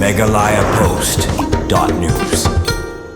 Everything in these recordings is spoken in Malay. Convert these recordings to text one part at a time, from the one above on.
Meghalaya Post.news.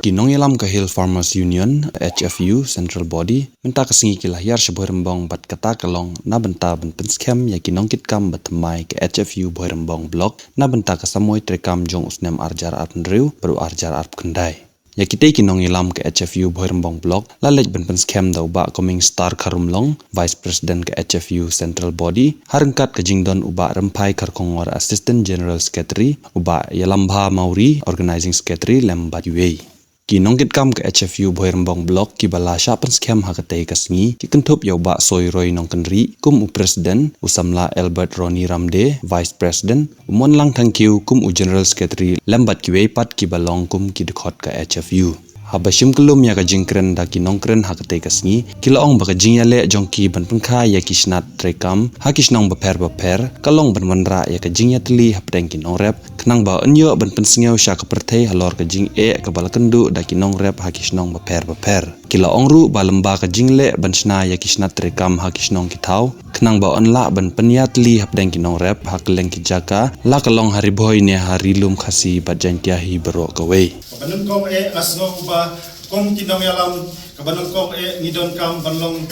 Kinong ilam ka Hill Farmers Union HFU Central Body menta kasingi kilahyar sebuhrembong bat kata kalong na benta ben penskem ya kinong kitkam batmai ke HFU buhrembong blok na benta kasamoy trekam jong usnem arjar arp ndriu baru arjar arp kendai ya kitay kinong ilam ke HFU buhrembong blok lalek ben penskem daw ba coming star karumlong Vice President ke HFU Central Body harengkat ke jingdon uba rempai karkongor Assistant General Secretary uba yalamba Mauri Organizing Secretary lembat UA Kinong kitkam ke HFU buhrembong blok ki bala syapan skem hakatay kasngi ki kentup yaw ba soy roy nong kenri kum u President usamla Albert Roni Ramde Vice President umon lang thank you kum u General Secretary lembat ki pat ki balong kum ki dekhot ke HFU habashim kelum ya ka jingkren da kinong kren hakatay kasngi kilaong baka jingyale jongki ban pengkha ya kisnat trekam hakisnong baper kalong ban manra ya ka jingyatli hapdeng kinong rep kenang ba enyo ban pensngeu sya ka perthai halor ka jing ka bal kendu da kinong rep hakisnong baper kilaong ru ba lemba ka jingle ban sna ya kisnat trekam hakisnong kitau kenang ba onla ban penyatli hapdeng kinong rep hakleng kijaka la kalong hari boy ne hari lum khasi bat jantiahi bero kawei Kabanung kong asno ba kong kinong yalam kabanung kong ngidon kam banlong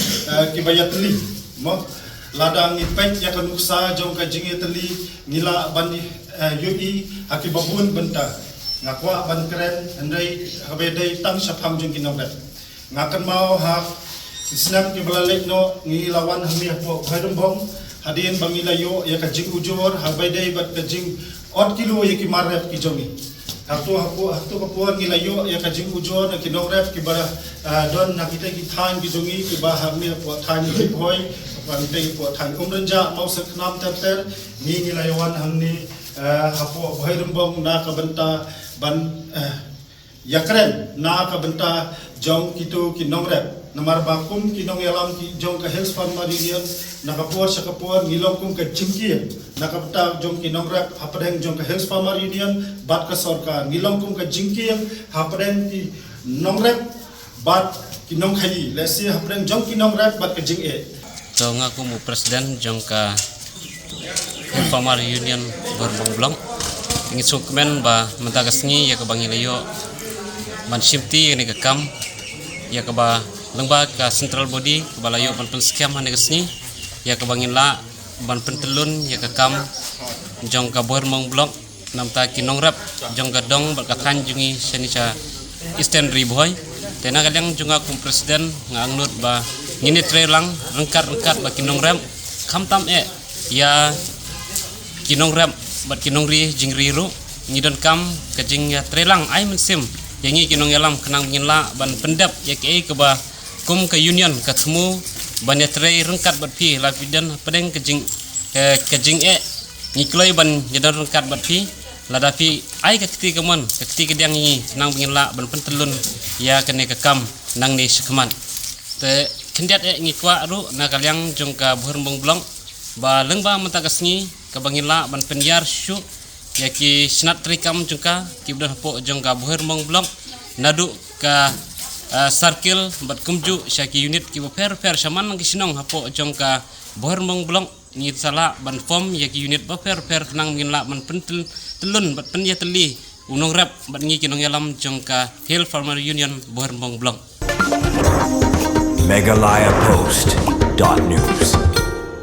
kibayat li mo ladang ipek ya kanuksa jong ka jingi teli ngila bandi yui akibabun benta ngakwa ban keren andai habedai tang syapam jong kinong ret ngakan mau hak snap kibalalek no ngilawan hami po khairumbong hadin bangilayo ya ka jing ujur habedai bat ka jing 8 kilo ya kimarep ki jongi Hatu kapuan gilayo ya kajing ujo na kinogref kibara don nakita kithan gidungi kibahar mi po than hipoy pante po than umrenja mau seknam terter ni gilayawan hamni hapo bhairumbong na kabenta ban yakren na kabenta jong kitu kinogref namar bakum kinong yalam ki jong ka Hills Farmers Union nakapuan sa kapuan ngilong kum ka jingki nakapta jong kinong rep hapadeng jong ka Hills Farmers Union bat ka sorkar ngilong kum ka jingki hapadeng ki nong rep bat kinong khayi lesi hapadeng jong kinong rep bat ka jing to ngaku mu presiden jong ka Hills Farmers Union berbong blong ingin sukmen ba mentagasngi ya ka bangilayo man shifti ni ka kam ya ka ba lengba ka Central Body balayo ban penskem hane kesni ya ka bangila ban pentelun ya ka kam jong ka buhrembong blok namta kinong rap jong ka dong bal ka than jungi senica Eastern Riboy tena kadang junga kum presiden ngangnut ba ngini trelang rengkat ba kinong rap kamtam ya kinong rap bat kinong ri jingri ru ngidon kam ka jing ya trelang ai mensim yangi kinong yalam kenang ngila ban pendap ya ke ba kum ke union ketemu banyak tray rengkat berpi lapidan pedeng kejing ngikloi ban jadan rengkat berpi ladapi ai kekti keman kekti kedang ini nang bingila ban pentelun ya kene kekam nang ni sekman te kendiat ngikwa ru na kalyang jongka buhrembong blong ba lengba mentagasngi ka bangila ban penyar syu ya ki snat trikam jongka ki budan po jongka buhrembong blong nadu ka circle bat kumju syaki unit ki per saman nang kisinong hapo jongka buhrembong blong ni sala ban form ya ki unit ba per nang ngila man pentel telun bat penya teli unong rap bat ngi kinong yalam jongka Hill Farmers Union buhrembong blong Meghalaya Post.news.